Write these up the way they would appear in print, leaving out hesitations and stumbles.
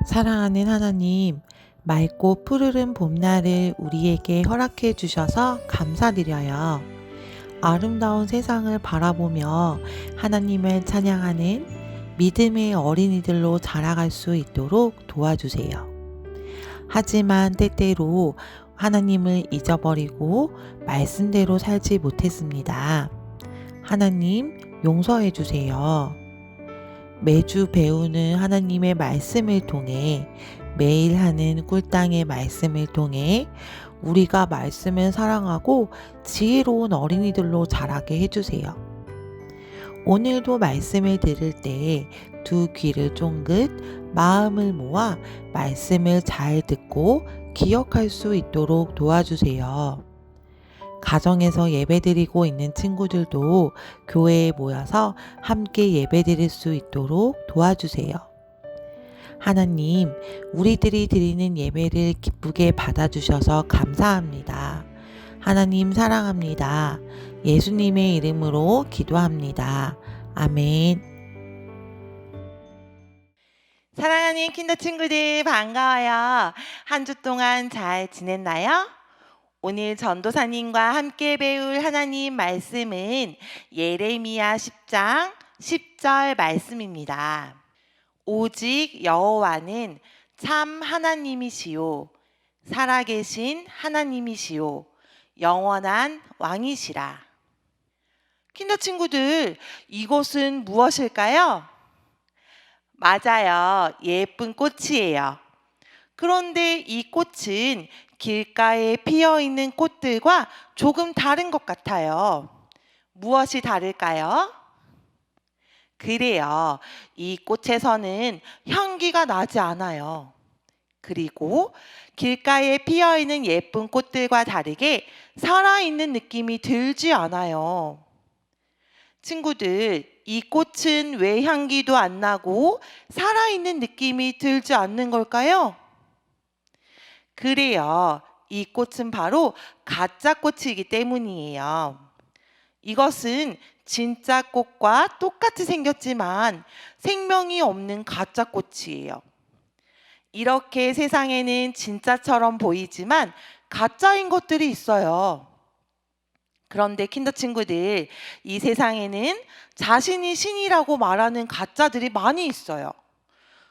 사랑하는 하나님, 맑고 푸르른 봄날을 우리에게 허락해 주셔서 감사드려요. 아름다운 세상을 바라보며 하나님을 찬양하는 믿음의 어린이들로 자라갈 수 있도록 도와주세요. 하지만 때때로 하나님을 잊어버리고 말씀대로 살지 못했습니다. 하나님, 용서해 주세요. 매주 배우는 하나님의 말씀을 통해 매일 하는 꿀당의 말씀을 통해 우리가 말씀을 사랑하고 지혜로운 어린이들로 자라게 해주세요. 오늘도 말씀을 들을 때 두 귀를 쫑긋 마음을 모아 말씀을 잘 듣고 기억할 수 있도록 도와주세요. 가정에서 예배드리고 있는 친구들도 교회에 모여서 함께 예배드릴 수 있도록 도와주세요. 하나님, 우리들이 드리는 예배를 기쁘게 받아주셔서 감사합니다. 하나님 사랑합니다. 예수님의 이름으로 기도합니다. 아멘. 사랑하는 킨더 친구들 반가워요. 한 주 동안 잘 지냈나요? 오늘 전도사님과 함께 배울 하나님 말씀은 예레미야 10장 10절 말씀입니다. 오직 여호와는 참 하나님이시요 살아계신 하나님이시요 영원한 왕이시라. 킨더 친구들, 이것은 무엇일까요? 맞아요. 예쁜 꽃이에요. 그런데 이 꽃은 길가에 피어있는 꽃들과 조금 다른 것 같아요. 무엇이 다를까요? 그래요. 이 꽃에서는 향기가 나지 않아요. 그리고 길가에 피어있는 예쁜 꽃들과 다르게 살아있는 느낌이 들지 않아요. 친구들, 이 꽃은 왜 향기도 안 나고 살아있는 느낌이 들지 않는 걸까요? 그래요. 이 꽃은 바로 가짜 꽃이기 때문이에요. 이것은 진짜 꽃과 똑같이 생겼지만 생명이 없는 가짜 꽃이에요. 이렇게 세상에는 진짜처럼 보이지만 가짜인 것들이 있어요. 그런데 킨더 친구들, 이 세상에는 자신이 신이라고 말하는 가짜들이 많이 있어요.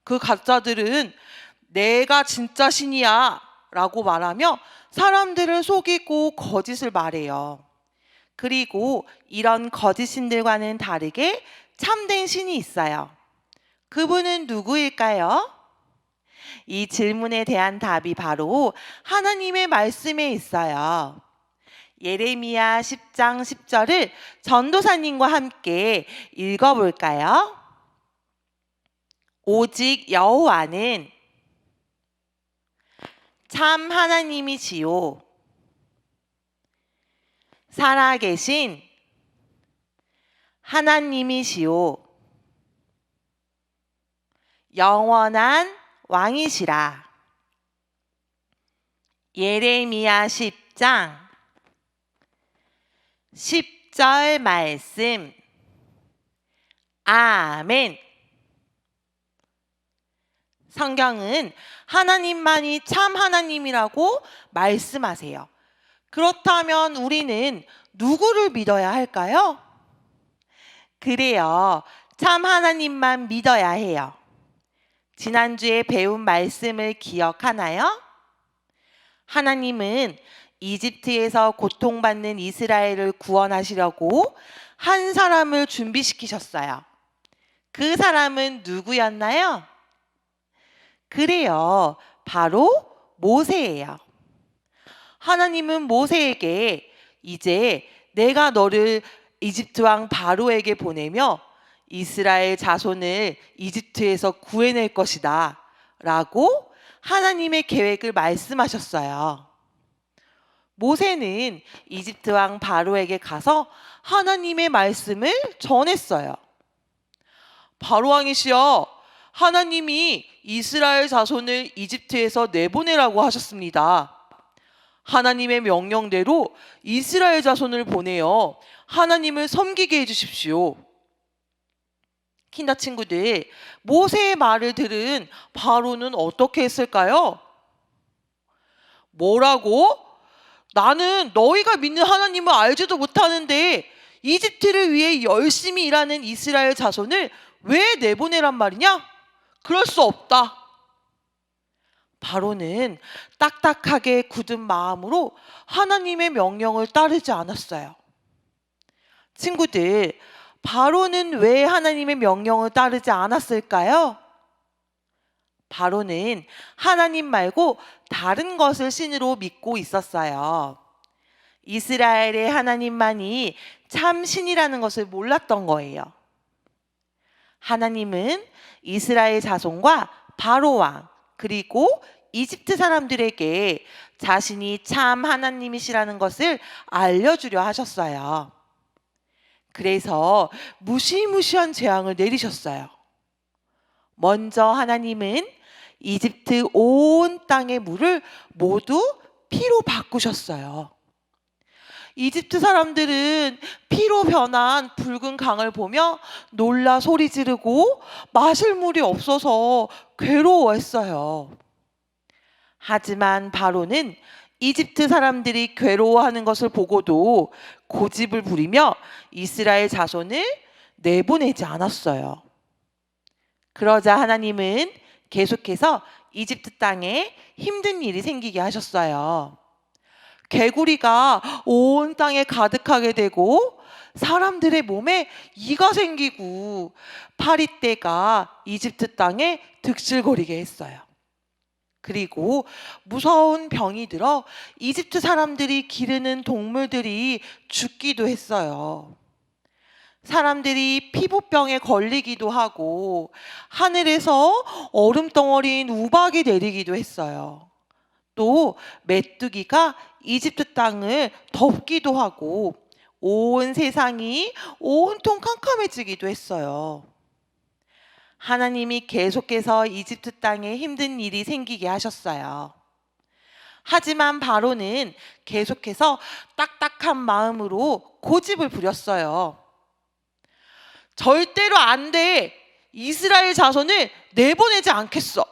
그 가짜들은 내가 진짜 신이야 라고 말하며 사람들을 속이고 거짓을 말해요. 그리고 이런 거짓신들과는 다르게 참된 신이 있어요. 그분은 누구일까요? 이 질문에 대한 답이 바로 하나님의 말씀에 있어요. 예레미야 10장 10절을 전도사님과 함께 읽어볼까요? 오직 여호와는 참 하나님이시요 살아계신 하나님이시요 영원한 왕이시라. 예레미야 10장 10절 말씀. 아멘. 성경은 하나님만이 참 하나님이라고 말씀하세요. 그렇다면 우리는 누구를 믿어야 할까요? 그래요. 참 하나님만 믿어야 해요. 지난주에 배운 말씀을 기억하나요? 하나님은 이집트에서 고통받는 이스라엘을 구원하시려고 한 사람을 준비시키셨어요. 그 사람은 누구였나요? 그래요. 바로 모세예요. 하나님은 모세에게 이제 내가 너를 이집트 왕 바로에게 보내며 이스라엘 자손을 이집트에서 구해낼 것이다 라고 하나님의 계획을 말씀하셨어요. 모세는 이집트 왕 바로에게 가서 하나님의 말씀을 전했어요. 바로 왕이시여, 하나님이 이스라엘 자손을 이집트에서 내보내라고 하셨습니다. 하나님의 명령대로 이스라엘 자손을 보내어 하나님을 섬기게 해주십시오. 킨더 친구들, 모세의 말을 들은 바로는 어떻게 했을까요? 뭐라고? 나는 너희가 믿는 하나님을 알지도 못하는데 이집트를 위해 열심히 일하는 이스라엘 자손을 왜 내보내란 말이냐? 그럴 수 없다. 바로는 딱딱하게 굳은 마음으로 하나님의 명령을 따르지 않았어요. 친구들, 바로는 왜 하나님의 명령을 따르지 않았을까요? 바로는 하나님 말고 다른 것을 신으로 믿고 있었어요. 이스라엘의 하나님만이 참 신이라는 것을 몰랐던 거예요. 하나님은 이스라엘 자손과 바로 왕, 그리고 이집트 사람들에게 자신이 참 하나님이시라는 것을 알려주려 하셨어요. 그래서 무시무시한 재앙을 내리셨어요. 먼저 하나님은 이집트 온 땅의 물을 모두 피로 바꾸셨어요. 이집트 사람들은 피로 변한 붉은 강을 보며 놀라 소리 지르고 마실 물이 없어서 괴로워했어요. 하지만 바로는 이집트 사람들이 괴로워하는 것을 보고도 고집을 부리며 이스라엘 자손을 내보내지 않았어요. 그러자 하나님은 계속해서 이집트 땅에 힘든 일이 생기게 하셨어요. 개구리가 온 땅에 가득하게 되고 사람들의 몸에 이가 생기고 파리떼가 이집트 땅에 득실거리게 했어요. 그리고 무서운 병이 들어 이집트 사람들이 기르는 동물들이 죽기도 했어요. 사람들이 피부병에 걸리기도 하고 하늘에서 얼음덩어리인 우박이 내리기도 했어요. 또 메뚜기가 이집트 땅을 덮기도 하고 온 세상이 온통 캄캄해지기도 했어요. 하나님이 계속해서 이집트 땅에 힘든 일이 생기게 하셨어요. 하지만 바로는 계속해서 딱딱한 마음으로 고집을 부렸어요. 절대로 안 돼. 이스라엘 자손을 내보내지 않겠어.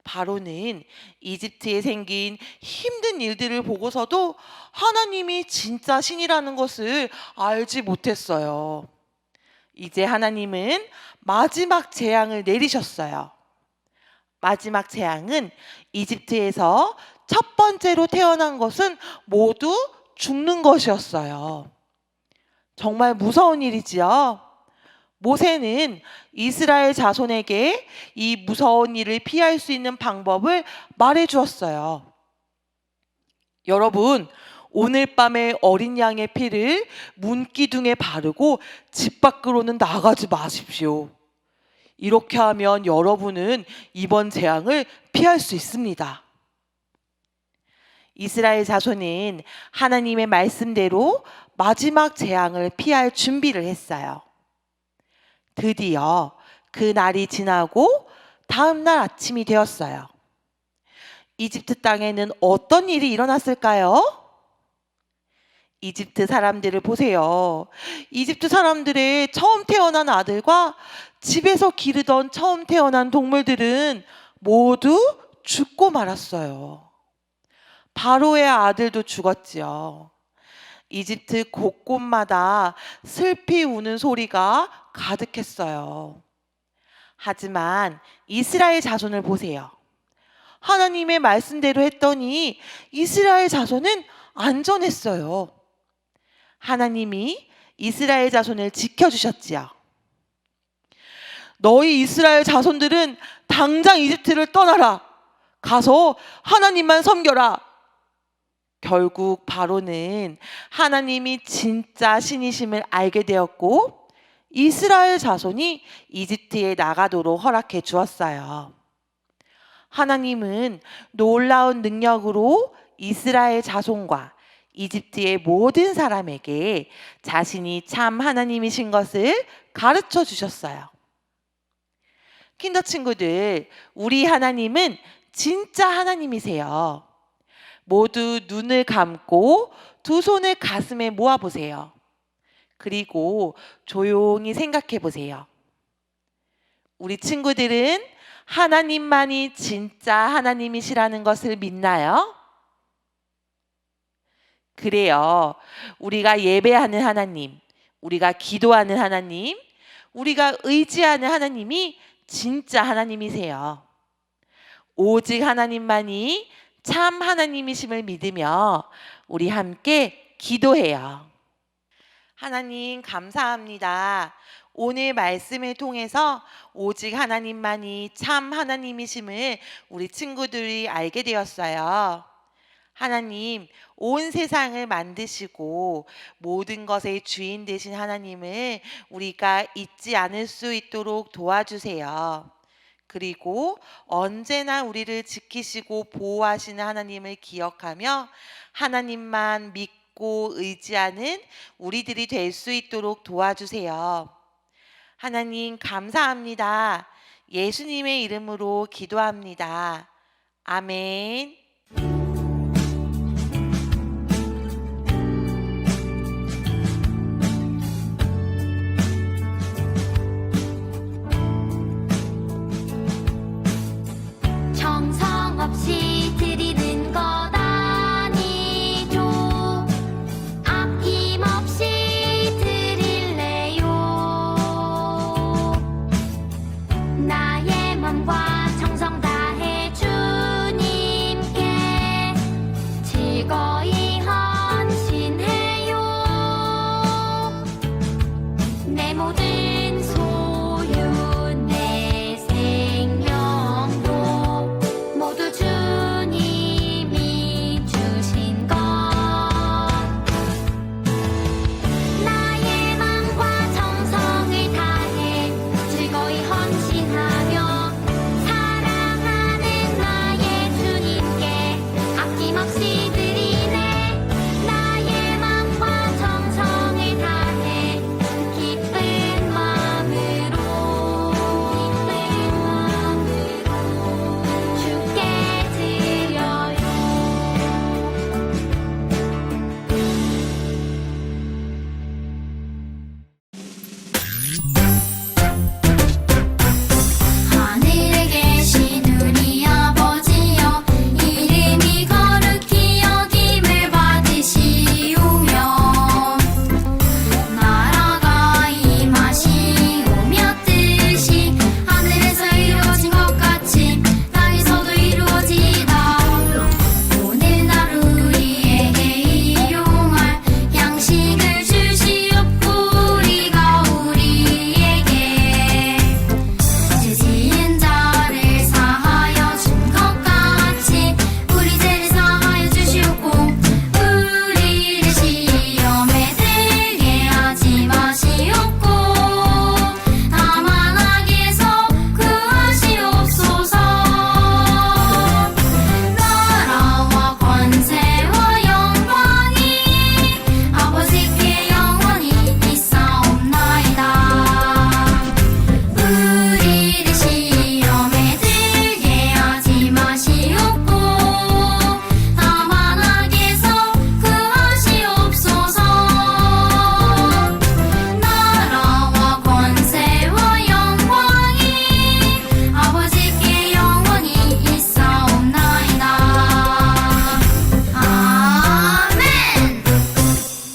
바로는 이집트에 생긴 힘든 일들을 보고서도 하나님이 진짜 신이라는 것을 알지 못했어요. 이제 하나님은 마지막 재앙을 내리셨어요. 마지막 재앙은 이집트에서 첫 번째로 태어난 것은 모두 죽는 것이었어요. 정말 무서운 일이지요. 모세는 이스라엘 자손에게 이 무서운 일을 피할 수 있는 방법을 말해 주었어요. 여러분, 오늘 밤에 어린 양의 피를 문기둥에 바르고 집 밖으로는 나가지 마십시오. 이렇게 하면 여러분은 이번 재앙을 피할 수 있습니다. 이스라엘 자손은 하나님의 말씀대로 마지막 재앙을 피할 준비를 했어요. 드디어 그 날이 지나고 다음 날 아침이 되었어요. 이집트 땅에는 어떤 일이 일어났을까요? 이집트 사람들을 보세요. 이집트 사람들의 처음 태어난 아들과 집에서 기르던 처음 태어난 동물들은 모두 죽고 말았어요. 바로의 아들도 죽었지요. 이집트 곳곳마다 슬피 우는 소리가 가득했어요. 하지만 이스라엘 자손을 보세요. 하나님의 말씀대로 했더니 이스라엘 자손은 안전했어요. 하나님이 이스라엘 자손을 지켜주셨지요. 너희 이스라엘 자손들은 당장 이집트를 떠나라. 가서 하나님만 섬겨라. 결국 바로는 하나님이 진짜 신이심을 알게 되었고 이스라엘 자손이 이집트에 나가도록 허락해 주었어요. 하나님은 놀라운 능력으로 이스라엘 자손과 이집트의 모든 사람에게 자신이 참 하나님이신 것을 가르쳐 주셨어요. 킨더 친구들, 우리 하나님은 진짜 하나님이세요. 모두 눈을 감고 두 손을 가슴에 모아보세요. 그리고 조용히 생각해 보세요. 우리 친구들은 하나님만이 진짜 하나님이시라는 것을 믿나요? 그래요. 우리가 예배하는 하나님, 우리가 기도하는 하나님, 우리가 의지하는 하나님이 진짜 하나님이세요. 오직 하나님만이 참 하나님이심을 믿으며 우리 함께 기도해요. 하나님 감사합니다. 오늘 말씀을 통해서 오직 하나님만이 참 하나님이심을 우리 친구들이 알게 되었어요. 하나님, 온 세상을 만드시고 모든 것의 주인 되신 하나님을 우리가 잊지 않을 수 있도록 도와주세요. 그리고 언제나 우리를 지키시고 보호하시는 하나님을 기억하며 하나님만 믿고 의지하는 우리들이 될 수 있도록 도와주세요. 하나님 감사합니다. 예수님의 이름으로 기도합니다. 아멘. 정성 없이 드리는 것 아니죠. 아낌없이 드릴래요. 나의 맘과 정성 다해 주님께 즐거이 헌신해요. 내 모든